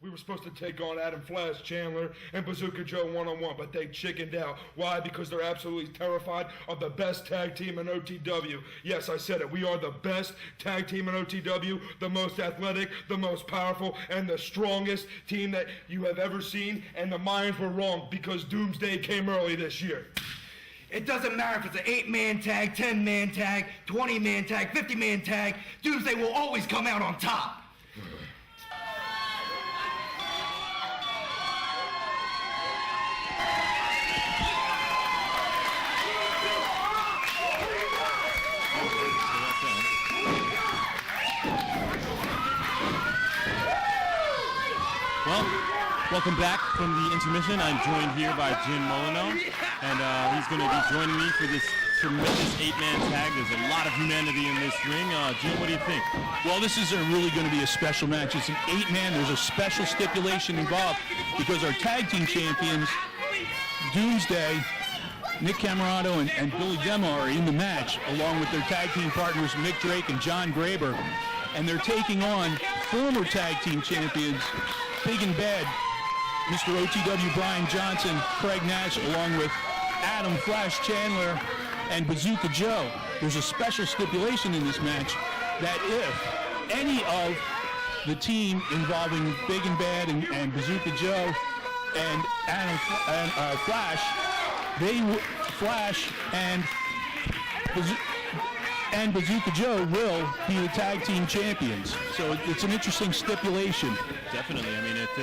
We were supposed to take on Adam Flash Chandler and Bazooka Joe one-on-one, but they chickened out. Why? Because they're absolutely terrified of the best tag team in OTW. Yes, I said it. We are the best tag team in OTW, the most athletic, the most powerful, and the strongest team that you have ever seen, and the Mayans were wrong because Doomsday came early this year. It doesn't matter if it's an 8-man tag, 10-man tag, 20-man tag, 50-man tag. Doomsday will always come out on top. Well, welcome back from the intermission. I'm joined here by Jim Molyneux, and he's going to be joining me for this tremendous 8-man tag. There's a lot of humanity in this ring. Jim, what do you think? Well, this is really going to be a special match. It's an 8-man. There's a special stipulation involved because our tag team champions, Doomsday, Nick Camerado, and Billy Demo are in the match, along with their tag team partners, Mick Drake and John Graber. And they're taking on former tag team champions, Big and Bad, Mr. OTW Brian Johnson, Craig Nash, along with Adam Flash Chandler and Bazooka Joe. There's a special stipulation in this match that if any of the team involving Big and Bad and Bazooka Joe and Adam Flash, Flash and Bazooka Joe will be the tag team champions. So it's an interesting stipulation. Definitely. I mean, if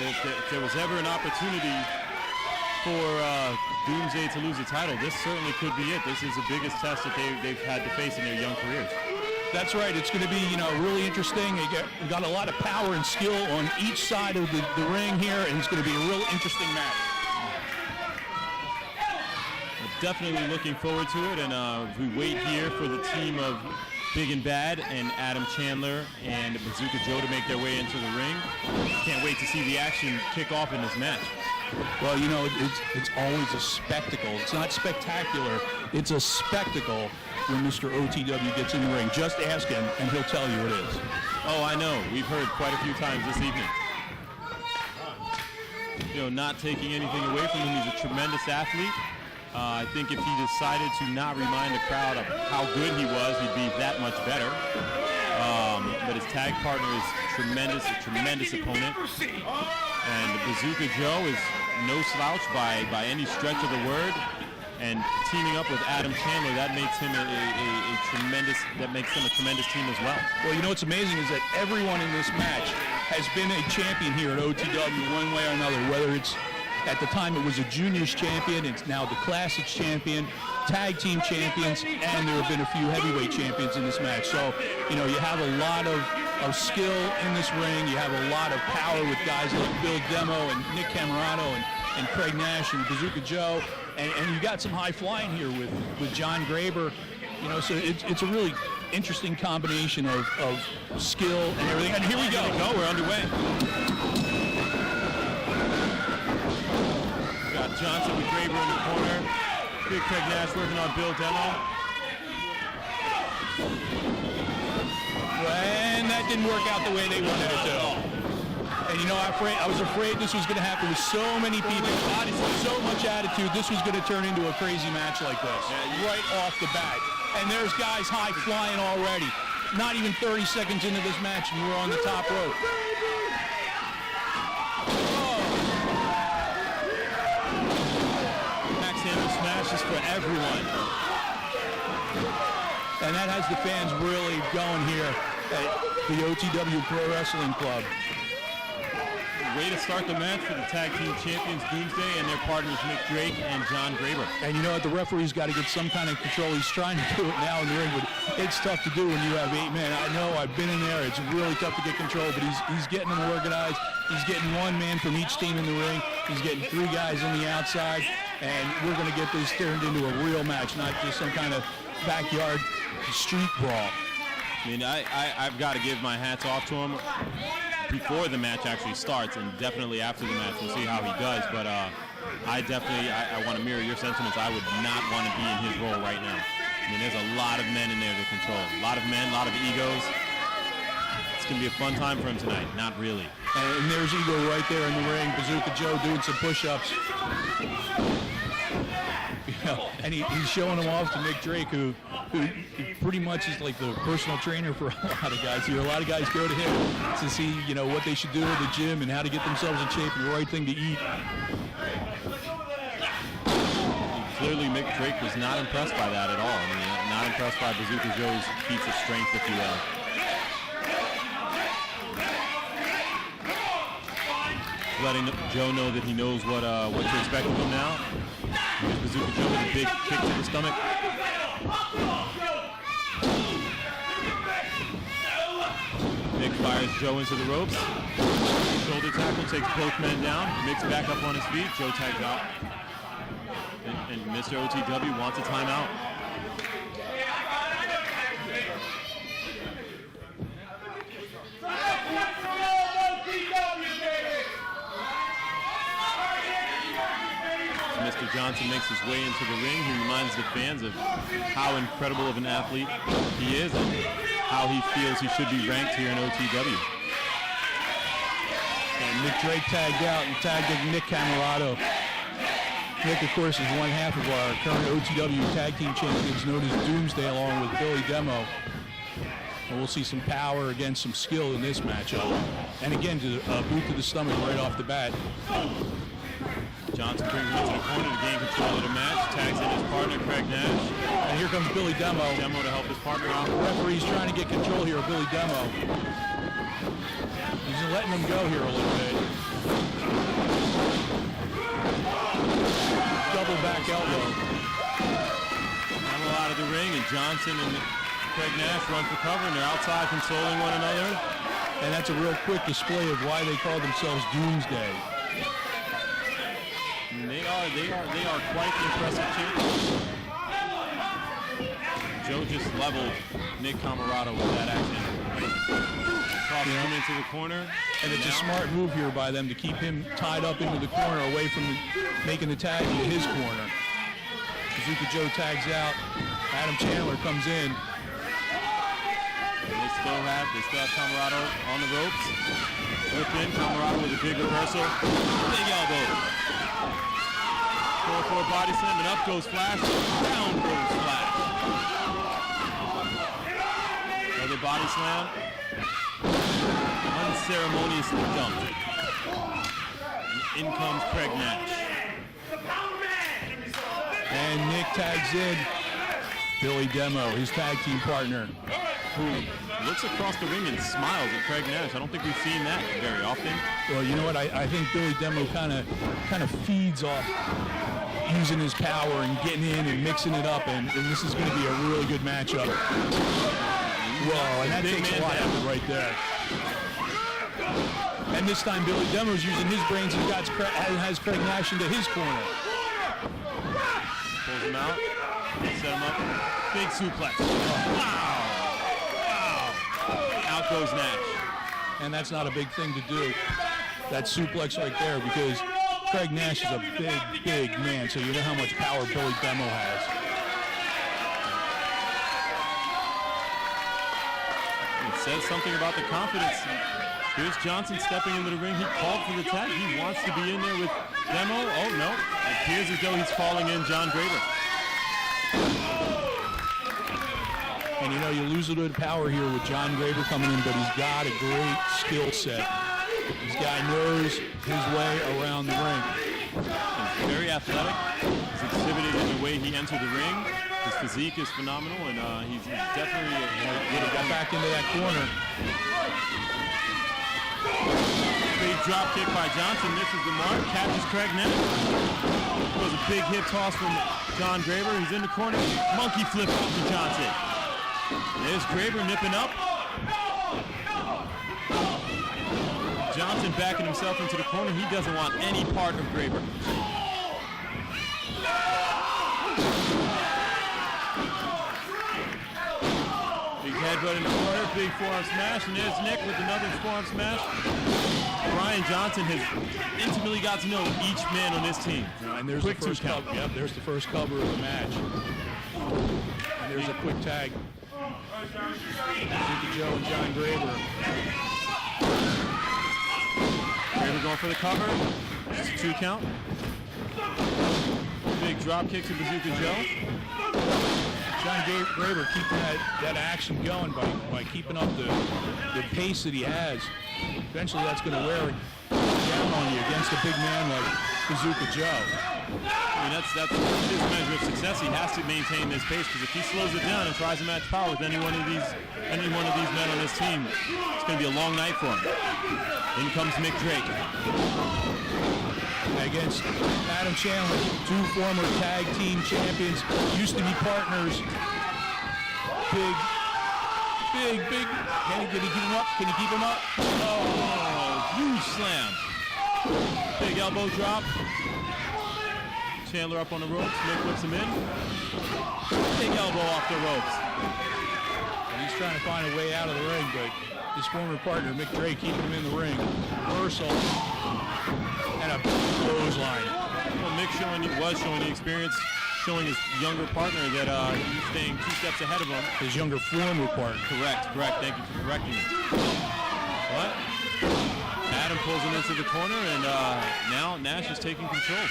there was ever an opportunity for Doomsday to lose the title, this certainly could be it. This is the biggest test that they've had to face in their young careers. That's right. It's going to be, really interesting. They got a lot of power and skill on each side of the ring here, and it's going to be a real interesting match. Definitely looking forward to it, and we wait here for the team of Big and Bad and Adam Chandler and Bazooka Joe to make their way into the ring. Can't wait to see the action kick off in this match. Well, it's always a spectacle. It's not spectacular. It's a spectacle when Mr. OTW gets in the ring. Just ask him, and he'll tell you it is. Oh, I know. We've heard quite a few times this evening. Not taking anything away from him. He's a tremendous athlete. I think if he decided to not remind the crowd of how good he was, he'd be that much better. But his tag partner is tremendous, a tremendous opponent. And Bazooka Joe is no slouch by any stretch of the word. And teaming up with Adam Chandler, that makes him a tremendous team as well. Well, what's amazing is that everyone in this match has been a champion here at OTW one way or another, whether it's at the time it was a juniors champion, it's now the classics champion, tag team champions, and there have been a few heavyweight champions in this match. So, you have a lot of skill in this ring. You have a lot of power with guys like Bill Demo and Nick Camerado and Craig Nash and Bazooka Joe. And you got some high flying here with John Graber. So it's a really interesting combination of skill and everything. And here we go. We're underway. Johnson with Graber in the corner. Big Craig Nash working on Bill Demo. And that didn't work out the way they wanted it to. And I was afraid this was going to happen with so many people, bodies with so much attitude. This was going to turn into a crazy match like this, right off the bat. And there's guys high flying already. Not even 30 seconds into this match, and we're on the top rope. Smashes for everyone. And that has the fans really going here at the OTW Pro Wrestling Club. Way to start the match for the tag team champions Doomsday and their partners Mick Drake and John Graber. And the referee's got to get some kind of control. He's trying to do it now in the ring, but it's tough to do when you have 8 men. I know, I've been in there. It's really tough to get control, but he's getting them organized. He's getting 1 man from each team in the ring. He's getting 3 guys on the outside. And we're going to get this turned into a real match, not just some kind of backyard street brawl. I mean, I've got to give my hats off to him before the match actually starts, and definitely after the match. We'll see how he does, but I want to mirror your sentiments. I would not want to be in his role right now. I mean, there's a lot of men in there to control. A lot of men, a lot of egos. It's going to be a fun time for him tonight. Not really. And there's Ego right there in the ring. Bazooka Joe doing some push-ups. And he's showing them off to Nick Drake, who pretty much is like the personal trainer for a lot of guys here. A lot of guys go to him to see, what they should do at the gym and how to get themselves in shape and the right thing to eat. Clearly, Nick Drake was not impressed by that at all. I mean, not impressed by Bazooka Joe's feats of strength, if you will. Letting Joe know that he knows what to expect of him now. Here's Bazooka Joe with a big kick to the stomach. Nick fires Joe into the ropes. Shoulder tackle takes both men down. Nick's back up on his feet. Joe tags out. And Mr. OTW wants a timeout. Mr. Johnson makes his way into the ring. He reminds the fans of how incredible of an athlete he is and how he feels he should be ranked here in OTW. And Nick Drake tagged out and tagged Nick Camarado. Nick, of course, is one half of our current OTW tag team champions known as Doomsday, along with Billy Demo. And we'll see some power against some skill in this matchup. And again, to boot to the stomach right off the bat. Johnson brings him into the corner to gain control of the match. Tags in his partner, Craig Nash. And here comes Billy Demo. Demo to help his partner out. The referee's trying to get control here of Billy Demo. He's letting him go here a little bit. Double back elbow. Demo out of the ring, and Johnson and Craig Nash run for cover, and they're outside consoling one another. And that's a real quick display of why they call themselves Doomsday. They are quite the impressive champions. Joe just leveled Nick Camarado with that action. Tossing him into the corner. And it's a smart move here by them to keep him tied up into the corner away from making the tag into his corner. Bazooka Joe tags out. Adam Chandler comes in. They still have Camarado on the ropes. Whip in, Camarado with a big reversal. Big elbow. 4-4 body slam, and up goes Flash. Down goes Flash. Another body slam. Unceremoniously dumped. And in comes Craig Nash. And Nick tags in Billy Demo, his tag team partner, who looks across the ring and smiles at Craig Nash. I don't think we've seen that very often. Well, you know what? I think Billy Demo kind of feeds off using his power and getting in and mixing it up, and this is going to be a really good matchup. Whoa, and that takes a lot out right there. And this time Billy Demo's using his brains and has Craig Nash into his corner. Pulls him out, set him up, big suplex. Wow! Out goes Nash. And that's not a big thing to do. That suplex right there, because Craig Nash is a big man, so you know how much power Billy Demo has. It says something about the confidence. Here's Johnson stepping into the ring. He called for the tag. He wants to be in there with Demo. Oh, no. It appears as though he's calling in John Graber. And you lose a little bit of power here with John Graber coming in, but he's got a great skill set. This guy knows his way around the ring. He's very athletic. He's exhibited in the way he entered the ring. His physique is phenomenal, and he's definitely would have got back into that corner. Big drop kick by Johnson, misses the mark, catches Craig Nash. Goes a big hip toss from John Graber. He's in the corner. Monkey flip to Johnson. There's Graber nipping up. Johnson backing himself into the corner. He doesn't want any part of Graber. Big headbutt in the corner, big forearm smash, and there's Nick with another forearm smash. Brian Johnson has intimately got to know each man on this team. And there's the first cover. Yep, there's the first cover of the match. And there's a quick tag. Bazooka Joe and John Graber. Graber going for the cover. It's a 2 count. Big drop kick to Bazooka Joe. John Graber keeping that action going by keeping up the pace that he has. Eventually that's going to wear down on you against a big man like Bazooka Joe. I mean, that's his measure of success. He has to maintain this pace, because if he slows it down and tries to match power with any one of these men on this team, it's going to be a long night for him. In comes Mick Drake. Against Adam Chandler, 2 former tag team champions, used to be partners. Big. Can he keep him up? Can he keep him up? Oh, huge slam. Big elbow drop. Chandler up on the ropes. Mick whips him in. Big elbow off the ropes. And he's trying to find a way out of the ring, but his former partner, Mick Drake, keeping him in the ring. Reversal. And a clothesline. Well, Mick was showing the experience, showing his younger partner that he's staying 2 steps ahead of him. His younger former partner. Correct. Thank you for correcting me. But Adam pulls him into the corner, and now Nash is taking control.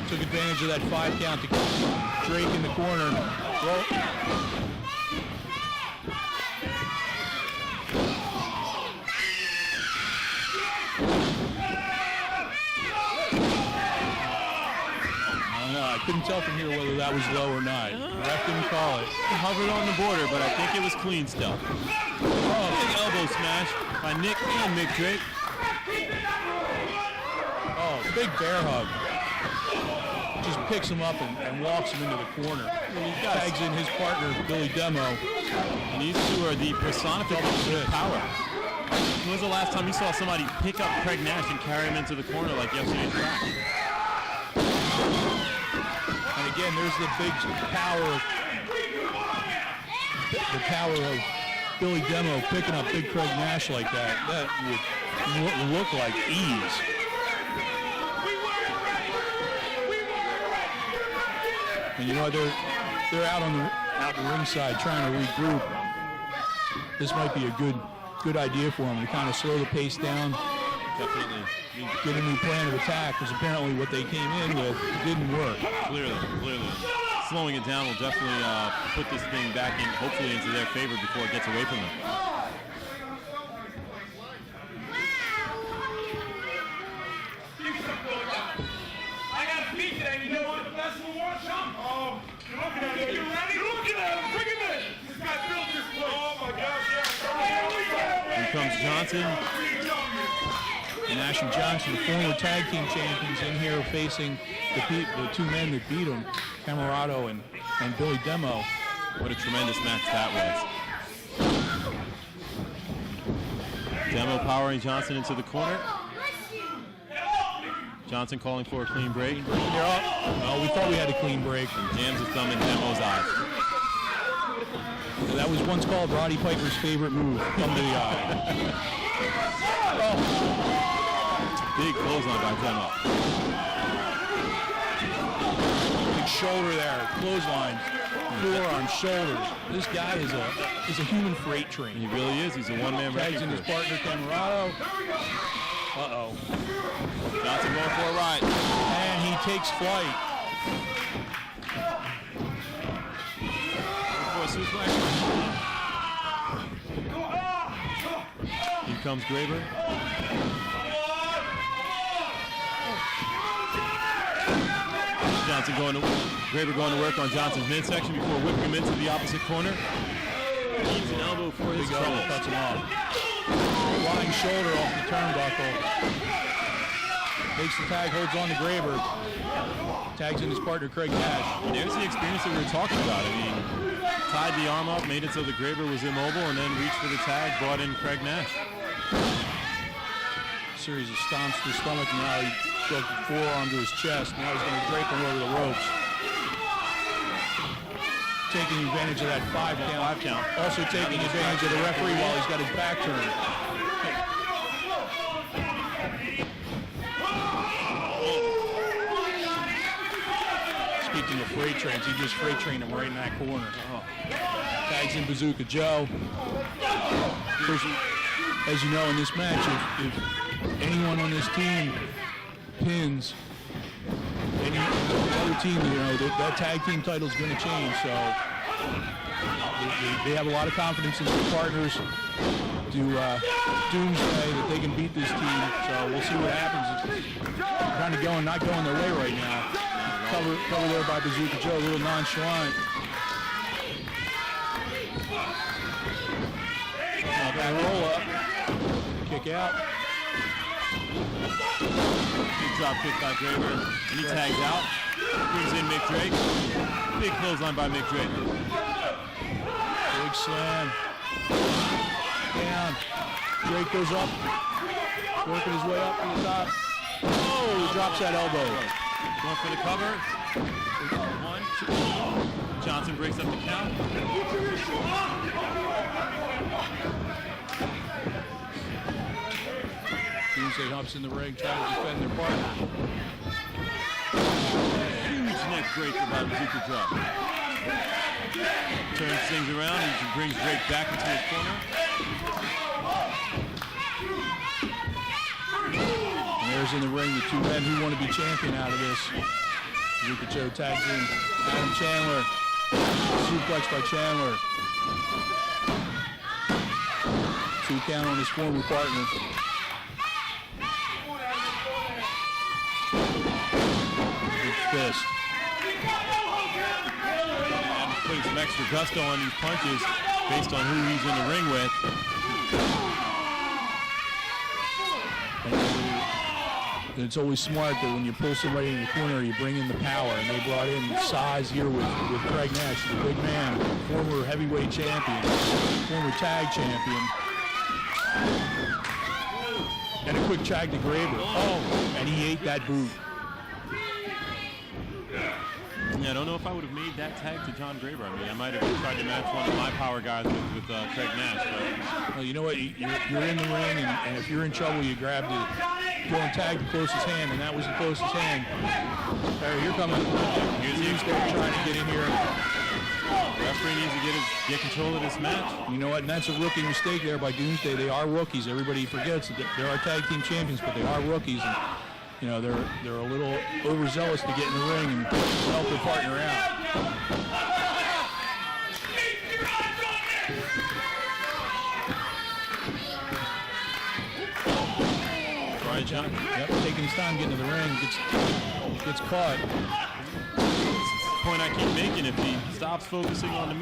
Took advantage of that 5 count to keep Drake in the corner. I couldn't tell from here whether that was low or not. The ref didn't call it. He hovered on the border, but I think it was clean still. Big elbow smash by Nick and Mick Drake. Oh, big bear hug. Just picks him up and walks him into the corner. Tags in his partner, Billy Demo. And these two are the personification of power. When was the last time you saw somebody pick up Craig Nash and carry him into the corner like yesterday's match? And again, there's the big power of Billy Demo picking up big Craig Nash like that. That would look like ease. And you know, they're out the ringside trying to regroup. This might be a good idea for them to kind of slow the pace down. Definitely. Get a new plan of attack, because apparently what they came in with didn't work. Clearly. Slowing it down will definitely put this thing back in, hopefully into their favor before it gets away from them. I got a beat today. You know what? The festival wants some. Oh, you're looking at him. You're looking at him. Bring him in. This guy built this place. Oh my gosh, yeah. Here comes Johnson. Nash and Johnson, the former tag team champions, in here facing the 2 men that beat them, Camarado and Billy Demo. What a tremendous match that was. Demo powering Johnson into the corner. Johnson calling for a clean break. They're up. Oh, we thought we had a clean break. And jams his thumb in Demo's eye. That was once called Roddy Piper's favorite move, thumb to the eye. Oh. Big clothesline by Demo. Big shoulder there, clothesline, forearm, shoulders. This guy is a human freight train. He really is. He's a one-man Tags wrecking in his crew. partner, Camarado. Uh-oh. Johnson going for a ride. And he takes flight. For a suplex. Here comes Graber. Graber going to work on Johnson's midsection before whipping him into the opposite corner. Needs an elbow for his Big elbow troubles. cuts him off. Flying shoulder off the turnbuckle. Makes the tag, holds on to Graber. Tags in his partner, Craig Nash. And there's the experience that we were talking about. I mean, tied the arm up, made it so the Graber was immobile, and then reached for the tag, brought in Craig Nash. Series of stomps to the stomach, and now he broke the forearm to his chest. Now he's going to drape him over the ropes. Taking advantage of that 5 count. Also taking advantage of the referee while he's got his back turned. Speaking of freight trains. He just freight trained him right in that corner. Tags in Bazooka Joe. Of course, as you know, in this match, if anyone on this team pins any other team, you know, that tag team title is going to change. So they have a lot of confidence in their partners to Doomsday that they can beat this team. So we'll see what happens. It's kind of not going their way right now. Cover there by Bazooka Joe, a little nonchalant. Roll up, kick out. Big drop kick by Draper, and he tags out. Brings in Mick Drake. Big clothesline by Mick Drake. Big slam. Down. Drake goes up, working his way up to the top. Oh, he drops that elbow. Going for the cover. 1, 2. Johnson breaks up the count. Doomsday humps in the ring, trying to defend their partner. Huge neck breaker by Bazooka Joe. Turns things around and brings Drake back into his corner. And there's in the ring the two men who want to be champion out of this. Bazooka Joe tags in Adam Chandler. Suplex by Chandler. 2 count on his former partner. Fist. And putting some extra gusto on these punches based on who he's in the ring with. And it's always smart that when you pull somebody in the corner, you bring in the power. And they brought in size here with Craig Nash, the big man, former heavyweight champion, former tag champion. And a quick tag to Graber. Oh, and he ate that boot. Yeah, I don't know if I would have made that tag to John Graber. I mean, I might have tried to match one of my power guys with Craig Nash. But. Well, you know what? You're in the ring, and if you're in trouble, you grab go and tag the closest hand, and that was the closest hand. Here comes Doomsday trying to get in here. The referee needs to get control of this match. You know what? And that's a rookie mistake there by Doomsday. They are rookies. Everybody forgets that there are tag team champions, but they are rookies. And, you know, they're a little overzealous to get in the ring and help their partner out. Brian Johnson, taking his time getting to the ring, gets caught. This is the point I keep making. If he stops focusing on the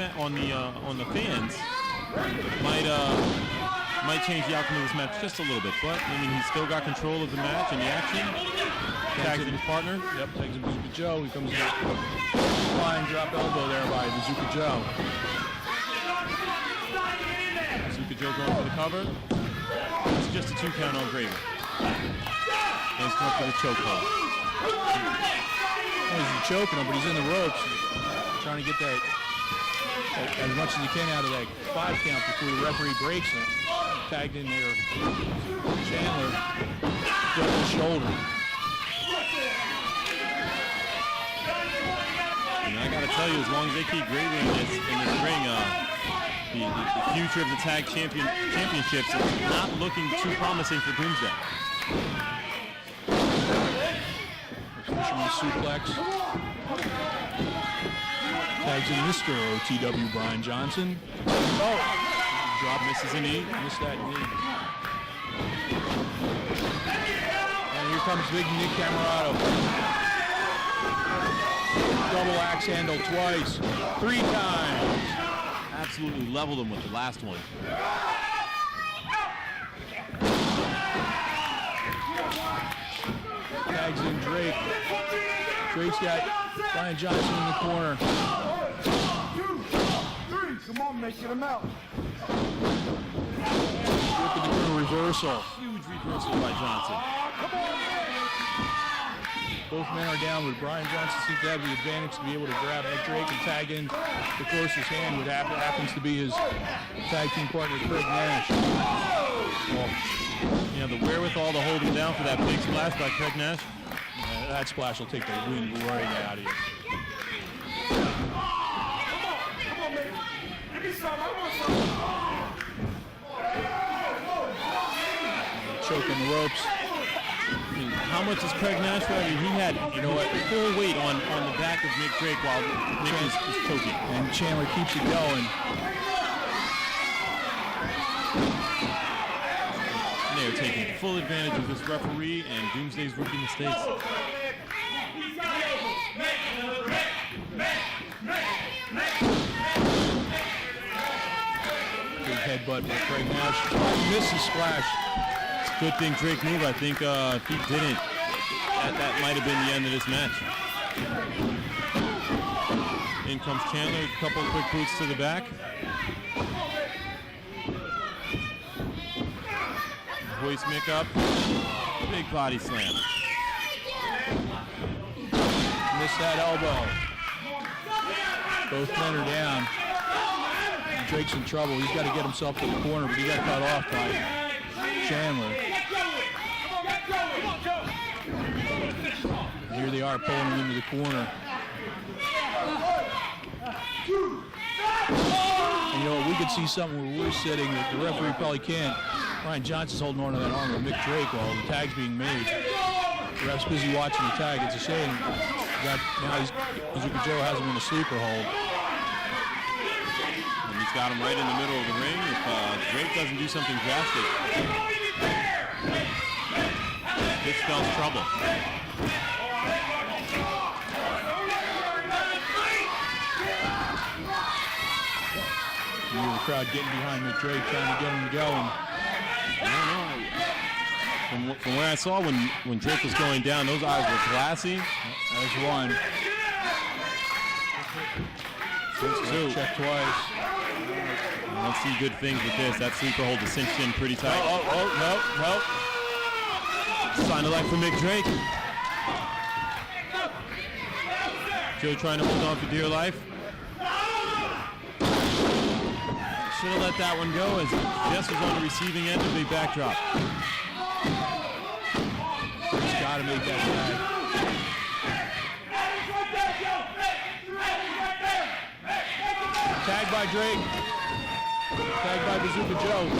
fans, might change the outcome of this match just a little bit, but I mean, he's still got control of the match and the action. Tags in his partner. Yep, tags in Bazooka Joe. He comes in flying drop elbow there by Bazooka Joe. Bazooka Joe going for the cover. It's just a 2 count on Graber. And he's going for the chokehold. Well, he's choking him, but he's in the ropes, trying to get that as much as he can out of that 5 count before the referee breaks it. Tagged in there, Chandler, got the shoulder. And I got to tell you, as long as they keep Graber in this ring, the future of the tag championships is not looking too promising for Doomsday. Fisherman suplex. Tags in Mr. OTW Brian Johnson. Oh! Drop, misses a knee. Missed that knee. And here comes big Nick Camarado. Double axe handle twice. 3 times. Absolutely leveled him with the last one. Tags in Drake. Drake's got Brian Johnson in the corner. 1, 2, 3. Come on, making him out. Looking to do a reversal. Huge reversal by Johnson. Both men are down, but Brian Johnson seems to have the advantage to be able to grab Nick Drake and tag in the closest hand, which happens to be his tag team partner, Craig Nash. Well, you know, the wherewithal to hold him down for that big splash by Craig Nash. That splash will take the wind right out of you. Give me some. I want some. Choke on the ropes. I mean, how much is Craig Nash? I mean, he had, you know what, full weight on the back of Nick Drake while Nick is choking. And Chandler keeps it going. And they are taking full advantage of this referee and Doomsday's rookie mistakes. Big headbutt by Craig Nash. Misses splash. It's a good thing Drake moved. I think if he didn't, that might have been the end of this match. In comes Chandler, a couple quick boots to the back. Hoist Mick up. Big body slam. Missed that elbow. Both men are down. And Drake's in trouble. He's got to get himself to the corner, but he got cut off by Chandler. And here they are pulling him into the corner. And you know what? We could see something where we're sitting that the referee probably can't. Ryan Johnson's holding on to that arm of Mick Drake while the tag's being made. The ref's busy watching the tag. It's a shame. Now Bazooka Joe has him in a sleeper hold. And he's got him right in the middle of the ring. If Drake doesn't do something drastic, this spells trouble. You hear the crowd getting behind Mick Drake, trying to get him going. I don't know. From where I saw when Drake was going down, those eyes were glassy. There's one. Two. Check twice. I don't see good things with this. That sleeper hold is cinched in pretty tight. No. Sign of life for Mick Drake. Joe trying to hold on for dear life. Should have let that one go as Jess was on the receiving end of a backdrop. He's got to make that tag. Tag by Drake. Tag by Bazooka Joe.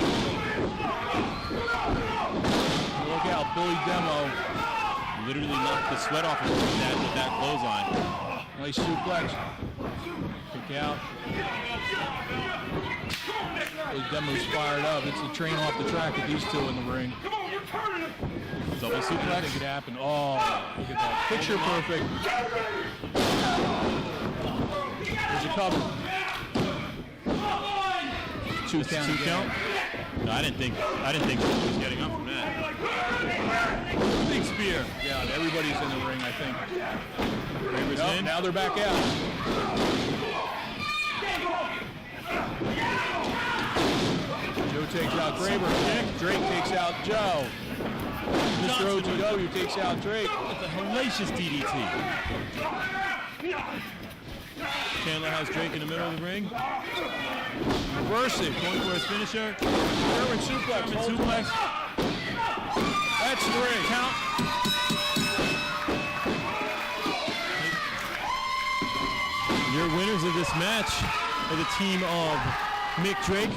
Look out, Billy Demo. Literally knocked the sweat off of him with that clothesline. Nice suplex. Kick out. Billy Demo's fired up. It's the train off the track with these two in the ring. Double I suplex. think it happened. Oh, look at that. Picture perfect. There's a cover. Two count. No, I didn't think he was getting up from that. Big spear. Yeah, everybody's in the ring, I think. Graber's in. Now they're back out. Joe takes out Graber. Drake takes out Joe. Mr. OTW takes out Drake. It's a hellacious DDT. Chandler has Drake in the middle of the ring. Reverse it. Going for his finisher. German suplex. German suplex. That's three. Count. Your winners of this match are the team of Mick Drake,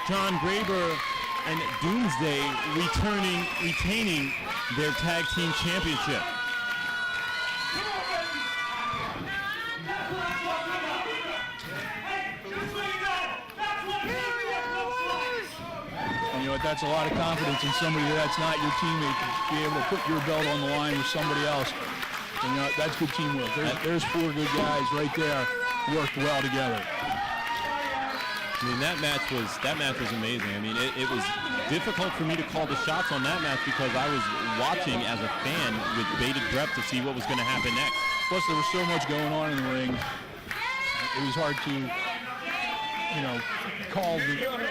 John Graber, and Doomsday retaining their tag team championship. And you know what? That's a lot of confidence in somebody that's not your teammate to be able to put your belt on the line with somebody else. And you know, that's good teamwork. There's four good guys right there, worked well together. I mean, that match was amazing. I mean, it was difficult for me to call the shots on that match because I was watching as a fan with bated breath to see what was going to happen next. Plus, there was so much going on in the ring. It was hard to, you know, call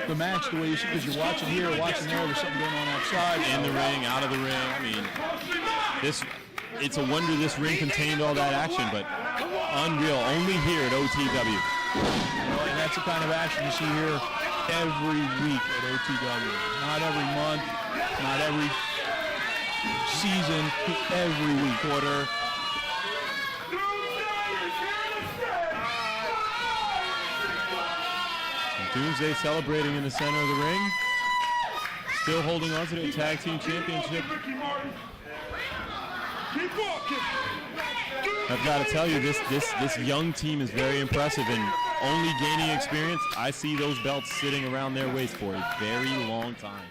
the match the way you should, because you're watching here, watching there. There's something going on outside. In the ring, out of the ring. I mean, it's a wonder this ring contained all that action, but unreal. Only here at OTW. And that's the kind of action you see here every week at OTW. Not every month, not every season, every week. Quarter. Doomsday celebrating in the center of the ring. Still holding on to their tag team championship. I've got to tell you, this young team is very impressive and only gaining experience. I see those belts sitting around their waist for a very long time.